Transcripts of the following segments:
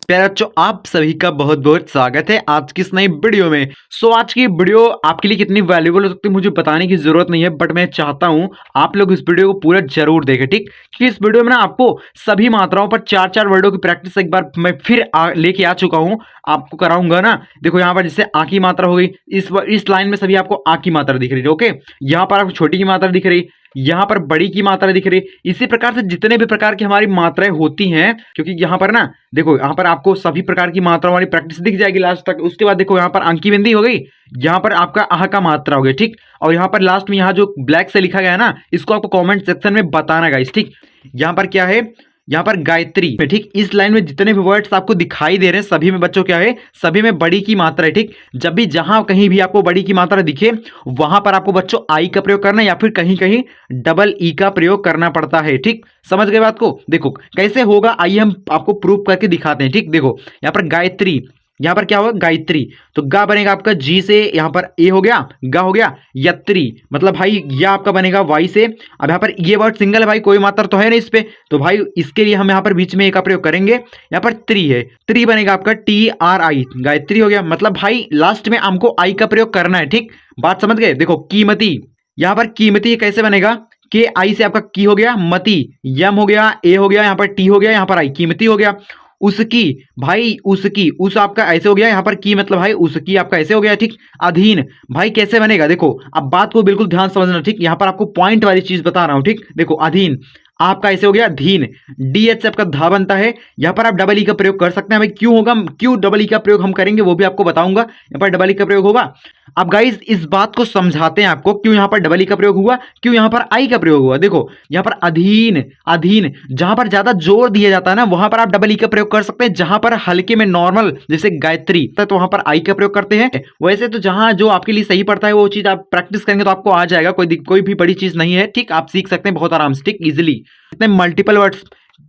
प्यारे बच्चों, आप सभी का बहुत बहुत स्वागत है आज की इस नई वीडियो में। आज की वीडियो आपके लिए कितनी वैल्यूबल हो सकती है मुझे बताने की जरूरत नहीं है, बट मैं चाहता हूं आप लोग इस वीडियो को पूरा जरूर देखें। ठीक, क्योंकि इस वीडियो में ना आपको सभी मात्राओं पर चार चार वर्डों की प्रैक्टिस एक बार मैं फिर लेके आ चुका हूं, आपको कराऊंगा ना। देखो यहाँ पर जैसे आ की मात्रा हो गई, इस लाइन में सभी आपको आ की मात्रा दिख रही है। ओके, यहाँ पर आपको छोटी की मात्रा दिख रही, यहाँ पर बड़ी की मात्रा दिख रही। इसी प्रकार से जितने भी प्रकार की हमारी मात्राएं होती हैं, क्योंकि यहाँ पर ना देखो यहाँ पर आपको सभी प्रकार की मात्रा वाली प्रैक्टिस दिख जाएगी लास्ट तक। उसके बाद देखो यहाँ पर अंकी बिंदी हो गई, यहाँ पर आपका आह का मात्रा हो गया। ठीक, और यहाँ पर लास्ट में यहाँ जो ब्लैक से लिखा गया है ना, इसको आपको कमेंट सेक्शन में बताना गाइस। ठीक, यहाँ पर क्या है, यहाँ पर गायत्री में। ठीक, इस लाइन में जितने भी वर्ड्स आपको दिखाई दे रहे हैं सभी में बच्चों क्या है, सभी में बड़ी की मात्रा है। ठीक, जब भी जहां कहीं भी आपको बड़ी की मात्रा दिखे वहां पर आपको बच्चों आई का प्रयोग करना, या फिर कहीं कहीं डबल ई का प्रयोग करना पड़ता है। ठीक, समझ गए बात को। देखो कैसे होगा, आइए हम आपको प्रूव करके दिखाते हैं। ठीक, देखो यहाँ पर गायत्री, यहाँ पर क्या होगा गायत्री, तो गा बनेगा आपका जी से, यहाँ पर ए हो गया, गा हो गया, यत्री मतलब भाई यह आपका बनेगा वाई से। अब यहाँ पर ये वर्ड सिंगल है भाई, कोई मात्रा तो है नहीं इस पे, तो भाई इसके लिए हम यहाँ पर बीच में ए का प्रयोग करेंगे। यहाँ पर त्री है, त्री बनेगा आपका टी आर आई, गायत्री हो गया। मतलब भाई लास्ट में हमको आई का प्रयोग करना है। ठीक, बात समझ गए। देखो कीमती, यहाँ पर कीमती कैसे बनेगा, के आई से आपका की हो गया, मती यम हो गया, ए हो गया, यहाँ पर टी हो गया, यहाँ पर आई, कीमती हो गया। उसकी भाई, उसकी उस आपका ऐसे हो गया, यहाँ पर की मतलब भाई उसकी आपका ऐसे हो गया। ठीक, अधीन भाई कैसे बनेगा, देखो अब बात को बिल्कुल ध्यान समझना। ठीक, यहाँ पर आपको पॉइंट वाली चीज बता रहा हूं। ठीक, देखो अधीन आपका ऐसे हो गया धीन, डी एच से आपका धा बनता है। यहाँ पर आप डबल ई का प्रयोग कर सकते हैं। भाई क्यों होगा, क्यों डबल ई का प्रयोग हम करेंगे वो भी आपको बताऊंगा। यहाँ पर डबल ई का प्रयोग होगा। अब गाइस इस बात को समझाते हैं आपको, क्यों यहाँ पर डबल ई का प्रयोग हुआ, क्यों यहाँ पर आई का प्रयोग हुआ। देखो यहाँ पर अधीन, अधीन जहां पर ज्यादा जोर दिया जाता है ना वहां पर आप डबल ई का प्रयोग कर सकते हैं। जहां पर हल्के में नॉर्मल जैसे गायत्री तो वहां पर आई का प्रयोग करते हैं। वैसे तो जहां जो आपके लिए सही पड़ता है वो चीज आप प्रैक्टिस करेंगे तो आपको आ जाएगा, कोई भी बड़ी चीज नहीं है। ठीक, आप सीख सकते हैं बहुत आराम से। ठीक, इजिली इतने मल्टीपल वर्ड्स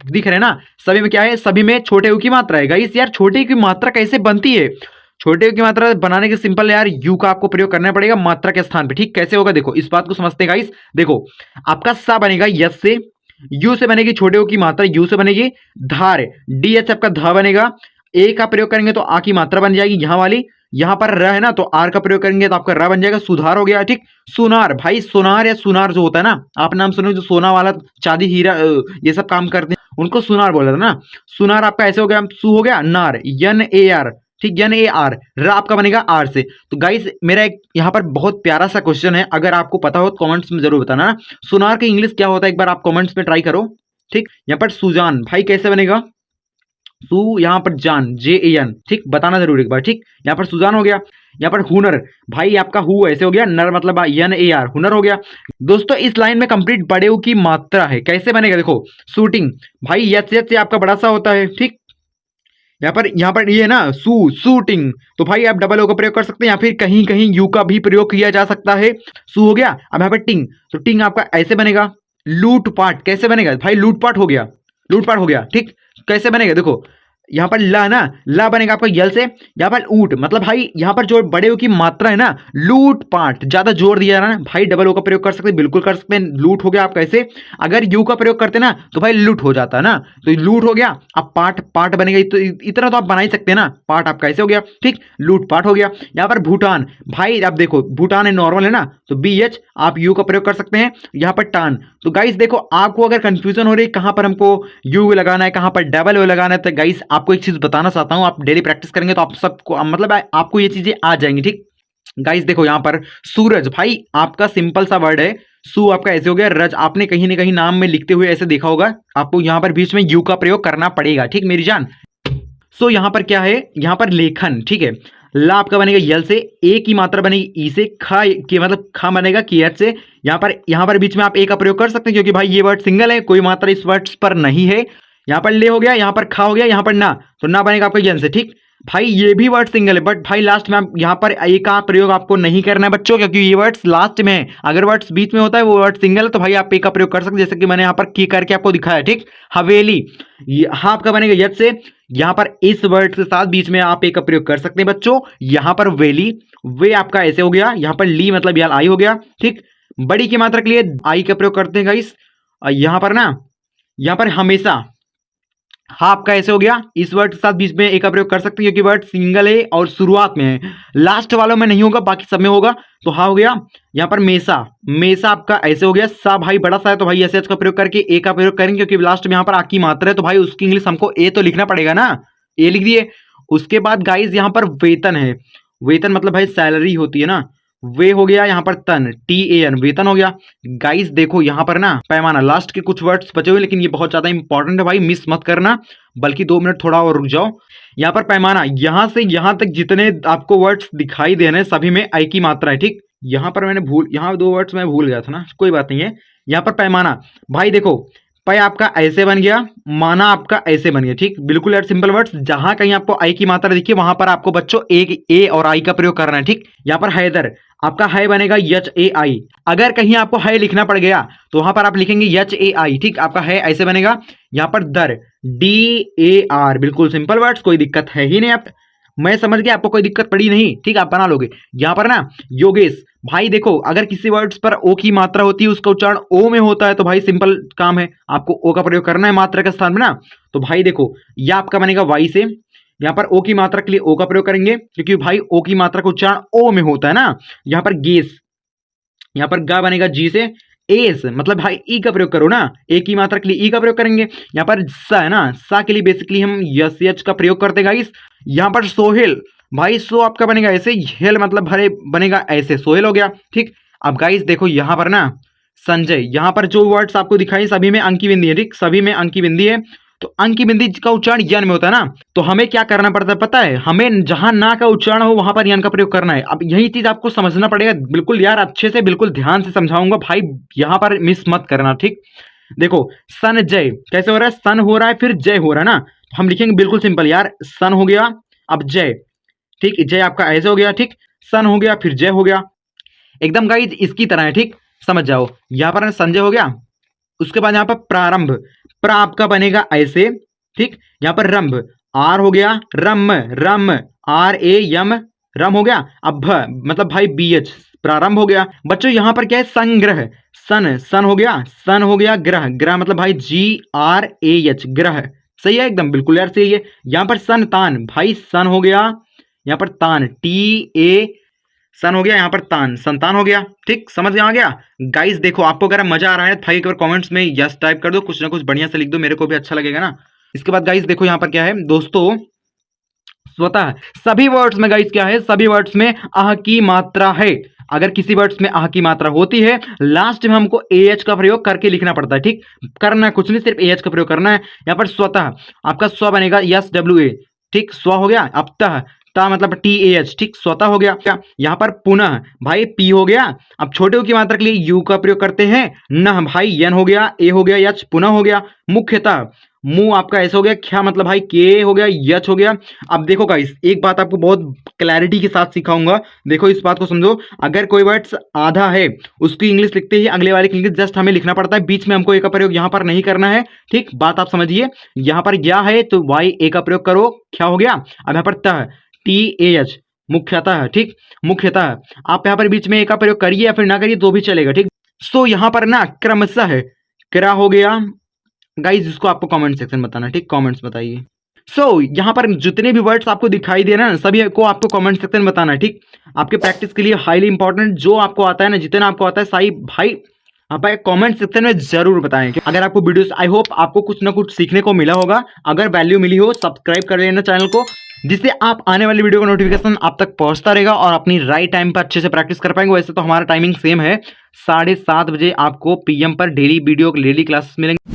दिख रहे हैं ना, सभी में क्या है, सभी में छोटे यू की मात्रा है। गाइस यार छोटे यू की मात्रा कैसे बनती है, छोटे यू की मात्रा बनाने के सिंपल यार यू का आपको प्रयोग करना पड़ेगा मात्रा के स्थान पे। ठीक, कैसे होगा देखो इस बात को समझते हैं गाइस। देखो आपका सा बनेगा यस से, यू से बनेगी छोटे यू की मात्रा, यू से बनेगी धार, डी एच आपका धा बनेगा, ए का प्रयोग करेंगे तो आ की मात्रा बन जाएगी यहाँ वाली, यहाँ पर र है ना तो आर का प्रयोग करेंगे तो आपका र बन जाएगा, सुधार हो गया। ठीक, सुनार भाई, सुनार या सुनार जो होता है ना, आप नाम सुनो जो सोना वाला चांदी हीरा ये सब काम करते हैं उनको सुनार बोला था ना। सुनार आपका ऐसे हो गया, सु हो गया नार, यन ए आर। ठीक, यन ए आर, र आपका बनेगा आर से। तो गाइस मेरा एक यहाँ पर बहुत प्यारा सा क्वेश्चन है, अगर आपको पता हो तो कमेंट्स में जरूर बताना। सुनार का इंग्लिश क्या होता है एक बार आप कमेंट्स में ट्राई करो। ठीक, यहाँ पर सुजान भाई कैसे बनेगा, सु यहाँ पर जान, जे ए एन। ठीक, बताना जरूर एक बार। ठीक, यहाँ पर सुजान हो गया। यहाँ पर हुनर भाई आपका हु ऐसे हो गया, नर मतलब यन ए आर, हुनर हो गया। दोस्तों इस लाइन में कंप्लीट बड़े उ की मात्रा है, कैसे बनेगा देखो, शूटिंग भाई यच यच से आपका बड़ा सा होता है। ठीक, यहाँ पर ये ना शूटिंग, तो भाई आप डबल ओ का प्रयोग कर सकते हैं, या फिर कहीं कहीं यू का भी प्रयोग किया जा सकता है। सु हो गया। अब यहाँ पर टिंग, तो टिंग आपका ऐसे बनेगा। लूटपाट कैसे बनेगा भाई, लूटपाट हो गया, लूटपाट हो गया। ठीक, कैसे बनेगा देखो, यहाँ पर ला ना, ला बनेगा आपका यल से। यहाँ पर ऊट मतलब भाई यहाँ पर जो बड़े की मात्रा है ना, लूट पाट ज्यादा जोर दिया ना भाई डबल ओ का प्रयोग कर सकते हैं, बिल्कुल कर सकते हैं। लूट हो गया आप कैसे, अगर यू का प्रयोग करते ना तो भाई लूट हो जाता है ना, तो लूट हो गया। अब पाट, पाट बनेगा तो इतना तो आप बना ही सकते हैं ना, पाट आप कैसे हो गया। ठीक, लूट पाट हो गया। यहाँ पर भूटान भाई आप देखो भूटान है नॉर्मल है ना, तो बी एच आप यू का प्रयोग कर सकते हैं। यहाँ पर टान, तो गाइस देखो आपको अगर कंफ्यूजन हो रही है कहां पर हमको यू लगाना है कहां पर डबल ओ लगाना है, तो गाइस आपको एक चीज बताना चाहता हूं, आप डेली प्रैक्टिस करेंगे तो आप सबको मतलब आपको ये चीजें आ जाएंगी। ठीक, गाइस देखो यहाँ पर सूरज भाई आपका सिंपल सा वर्ड है, सु आपका ऐसे हो गया, रज आपने कहीं ना कहीं नाम में लिखते हुए ऐसे देखा होगा, आपको यहाँ पर बीच में यू का प्रयोग करना पड़ेगा। ठीक मेरी जान। यहाँ पर क्या है, यहाँ पर लेखन। ठीक है, ला आपका बनेगा यल से, ए की मात्रा बनेगी ई से, खा की मतलब खा बनेगा की एच से। यहाँ पर बीच में आप ए का प्रयोग कर सकते हैं क्योंकि भाई ये वर्ड सिंगल है, कोई मात्रा इस वर्ड्स पर नहीं है। यहाँ पर ले हो गया, यहाँ पर खा हो गया, यहाँ पर ना, तो ना बनेगा आपका यन से। ठीक भाई ये भी वर्ड सिंगल है, बट भाई लास्ट में आप यहाँ पर ए का प्रयोग आपको नहीं करना है बच्चों, क्योंकि ये वर्ड्स लास्ट में है। अगर वर्ड्स बीच में होता है वो वर्ड सिंगल है तो भाई आप ए का प्रयोग कर सकते हैं, जैसे कि मैंने यहाँ पर की करके आपको दिखाया। ठीक, हवेली हाँ आपका बनेगा यच से, यहाँ पर इस वर्ड के साथ बीच में आप ए का प्रयोग कर सकते हैं बच्चों। यहाँ पर वेली, वे आपका ऐसे हो गया, यहाँ पर ली मतलब यार आई हो गया। ठीक, बड़ी की मात्रा के लिए आई का प्रयोग करते हैं गाइस। यहाँ पर ना, यहाँ पर हमेशा हाँ आपका ऐसे हो गया, इस वर्ड के साथ बीच में ए का प्रयोग कर सकते हैं क्योंकि वर्ड सिंगल है और शुरुआत में है, लास्ट वालों में नहीं होगा, बाकी सब में होगा। तो हाँ हो गया। यहाँ पर मेसा, मेसा आपका ऐसे हो गया। सा भाई बड़ा सा है तो भाई एस एच का प्रयोग करके ए का प्रयोग करेंगे क्योंकि लास्ट में यहाँ पर आ की मात्रा है तो भाई उसकी इंग्लिश हमको ए तो लिखना पड़ेगा ना, ए लिख दिए। उसके बाद गाइज यहाँ पर वेतन है, वेतन मतलब भाई सैलरी होती है ना, वे हो गया। यहाँ पर तन, टी ए एन, वेतन हो गया। गाइस देखो यहाँ पर ना पैमाना, लास्ट के कुछ वर्ड्स बचे हुए लेकिन ये बहुत ज्यादा इंपॉर्टेंट है भाई, मिस मत करना, बल्कि 2 मिनट थोड़ा और रुक जाओ। यहाँ पर पैमाना, यहां से यहां तक जितने आपको वर्ड्स दिखाई दे रहे हैं सभी में आई की मात्रा है, ठीक। यहाँ पर मैंने यहाँ 2 वर्ड्स मैं भूल गया था ना, कोई बात नहीं है। यहाँ पर पैमाना भाई देखो, पै आपका ऐसे बन गया, माना आपका ऐसे बन गया, ठीक। बिल्कुल यार सिंपल वर्ड्स, जहां कहीं आपको आई की मात्रा दिखी वहां पर आपको बच्चों ए और आई का प्रयोग करना है, ठीक। यहाँ पर हैदर, आपका है बनेगा एच ए आई। अगर कहीं आपको है लिखना पड़ गया तो वहां पर आप लिखेंगे एच ए आई, ठीक। आपका है ऐसे बनेगा। यहाँ पर दर, डी ए आर, बिल्कुल सिंपल वर्ड्स, कोई दिक्कत है ही नहीं। आप, मैं समझ गया आपको कोई दिक्कत पड़ी नहीं, ठीक, आप बना लोगे। यहाँ पर ना योगेश, भाई देखो अगर किसी वर्ड्स पर ओ की मात्रा होती है उसका उच्चारण ओ में होता है तो भाई सिंपल काम है, आपको ओ का प्रयोग करना है मात्रा के स्थान में ना। तो भाई देखो यह आपका बनेगा वाई से, यहाँ पर ओ की मात्रा के लिए ओ का प्रयोग करेंगे क्योंकि भाई ओ की मात्रा का उच्चारण ओ में होता है ना। यहाँ पर गेस, यहाँ पर गा बनेगा जी से, एस मतलब भाई ई का प्रयोग करो ना, ए की मात्रा के लिए ई का प्रयोग करेंगे। यहाँ पर सा है ना, सा के लिए बेसिकली हम यस एच का प्रयोग करते गाइस। यहाँ पर सोहेल, भाई सो आपका बनेगा ऐसे, हेल मतलब भरे बनेगा ऐसे, सोहेल हो गया, ठीक। अब गाइस देखो यहाँ पर ना संजय, यहाँ पर जो वर्ड्स आपको दिखाई सभी में अंक की बिंदी है, ठीक, सभी में अंक की बिंदी है। तो अंक की बिंदी का उच्चारण यन में होता है ना, तो हमें क्या करना पड़ता है पता है, हमें जहां ना का उच्चारण हो वहां पर यन का प्रयोग करना है। अब यही चीज आपको समझना पड़ेगा, बिल्कुल यार अच्छे से बिल्कुल ध्यान से समझाऊंगा भाई, यहां पर मिस मत करना, ठीक। देखो सन जय कैसे हो रहा है, सन हो रहा है फिर जय हो रहा है ना, तो हम लिखेंगे बिल्कुल सिंपल यार, सन हो गया अब जय, ठीक, जय आपका ऐसे हो गया, ठीक, सन हो गया फिर जय हो गया, एकदम गाइज इसकी तरह है, ठीक, समझ जाओ। यहां पर संजय हो गया, उसके बाद यहां पर प्रारंभ, प्र आपका बनेगा ऐसे, ठीक। यहां पर रंभ, आर हो गया, रम रम, आर ए यम, रम हो गया। अब भ मतलब भाई बी एच, प्रारंभ हो गया। बच्चों यहां पर क्या है, संग्रह, सन, सन हो गया, सन हो गया, ग्रह, ग्रह मतलब भाई जी आर ए एच, ग्रह, सही है एकदम, बिल्कुल यार सही है। यहां पर संतान, भाई सन हो गया, यहां पर तान, टी ए सन हो गया, यहाँ पर तान, संतान हो गया, ठीक, समझ में आ गया। गाइस देखो आपको अगर मजा आ रहा है तो भाई एक बार कमेंट्स में यस टाइप कर दो, कुछ ना कुछ बढ़िया से लिख दो, मेरे को भी अच्छा लगेगा ना। इसके बाद गाइस देखो यहाँ पर क्या है दोस्तों, स्वतः सभी वर्ड्स में गाइस क्या है, सभी वर्ड्स में आह की मात्रा है। अगर किसी वर्ड्स में आह की मात्रा होती है लास्ट में हमको ए एच का प्रयोग करके लिखना पड़ता है, ठीक, करना कुछ नहीं, सिर्फ ए एच का प्रयोग करना है। यहाँ पर स्वतः आपका स्व बनेगा यस डब्ल्यू ए, ठीक, स्व हो गया। अब तह, ता मतलब टी ए एच, ठीक, स्वतः हो गया। यहाँ पर पुनः भाई पी हो गया। अब छोटे की मात्रा के लिए यू का प्रयोग करते हैं, न भाई यन हो गया, ए हो गया, यच पुनः हो गया। मुख्यतः मुंह आपका ऐसा हो गया, क्या मतलब भाई के हो गया, यच हो गया। अब देखो गाइस एक बात आपको बहुत क्लैरिटी के साथ सिखाऊंगा, देखो इस बात को समझो। अगर कोई वर्ड्स आधा है उसकी इंग्लिश लिखते ही अगले वाले की इंग्लिश जस्ट हमें लिखना पड़ता है, बीच में हमको ए का प्रयोग यहाँ पर नहीं करना है, ठीक, बात आप समझिए। यहाँ पर क्या है तो वाई ए का प्रयोग करो, क्या हो गया। अब यहाँ पर तह, टी ए एच, मुख्यतः, ठीक, मुख्यतः। आप यहाँ पर बीच में ए का प्रयोग करिए या फिर ना करिए तो भी चलेगा, ठीक। सो यहाँ पर ना क्रमशः क्रा हो गया गाइज, इसको आपको कमेंट सेक्शन बताना, ठीक, कमेंट्स बताइए। सो यहाँ पर जितने भी वर्ड्स आपको दिखाई दे रहे हैं सभी को आपको कमेंट सेक्शन में बताना है, ठीक। आपके प्रैक्टिस के लिए हाईली इंपॉर्टेंट, जो आपको आता है ना, जितना आपको आता है साई भाई आप कमेंट सेक्शन में जरूर बताएं। अगर आपको वीडियोस, आई होप आपको कुछ ना कुछ सीखने को मिला होगा, अगर वैल्यू मिली हो सब्सक्राइब कर लेना चैनल को, जिससे आप आने वाली वीडियो का नोटिफिकेशन आप तक पहुंचता रहेगा और अपनी राइट टाइम पर अच्छे से प्रैक्टिस कर पाएंगे। वैसे तो हमारा टाइमिंग सेम है, 7:30 बजे आपको पीएम पर डेली वीडियो डेली क्लासेस मिलेंगे।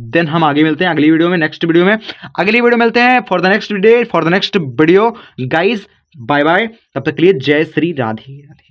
देन हम आगे मिलते हैं अगली वीडियो में, नेक्स्ट वीडियो में, अगली वीडियो मिलते हैं for the next day, for the next video guys, bye bye, तब तक के लिए जय श्री राधे राधे।